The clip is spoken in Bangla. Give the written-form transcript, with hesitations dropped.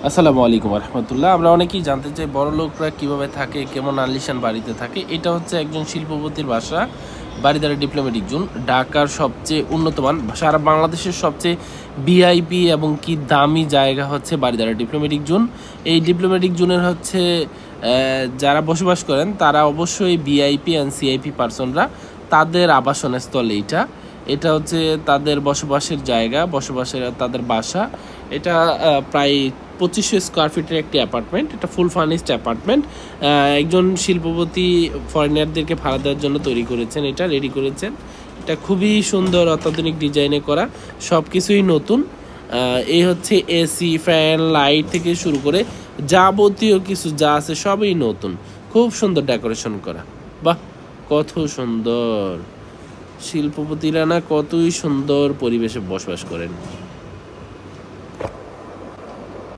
আসসালামু আলাইকুম রহমতুল্লাহ। আমরা অনেকেই জানতে চাই বড় লোকরা কীভাবে থাকে, কেমন আলিশান বাড়িতে থাকে। এটা হচ্ছে একজন শিল্পপতির বাসা, বারিধারা ডিপ্লোম্যাটিক জোন, ঢাকার সবচেয়ে উন্নতমান, সারা বাংলাদেশের সবচেয়ে ভিআইপি এবং কি দামি জায়গা হচ্ছে বারিধারা ডিপ্লোম্যাটিক জোন। এই ডিপ্লোম্যাটিক জোনের হচ্ছে যারা বসবাস করেন তারা অবশ্যই ভিআইপি অ্যান্ড সিআইপি পার্সনরা, তাদের আবাসনস্থল এইটা। এটা হচ্ছে তাদের বসবাসের জায়গা, বসবাসের তাদের বাসা। এটা প্রায় 2500 স্কোয়ার ফিটের একটি অ্যাপার্টমেন্ট। এটা ফুল ফার্নিশড অ্যাপার্টমেন্ট। একজন শিল্পপতি ফরেনারদেরকে ভাড়া দেওয়ার জন্য তৈরি করেছেন, এটা রেডি করেছেন। এটা খুবই সুন্দর, অত্যাধুনিক ডিজাইনে করা, সব কিছুই নতুন। এই হচ্ছে এসি, ফ্যান, লাইট থেকে শুরু করে যাবতীয় কিছু যা আছে সবই নতুন, খুব সুন্দর ডেকোরেশন করা। বাহ, কত সুন্দর! শিল্পপতিরা না কতই সুন্দর পরিবেশে বসবাস করেন।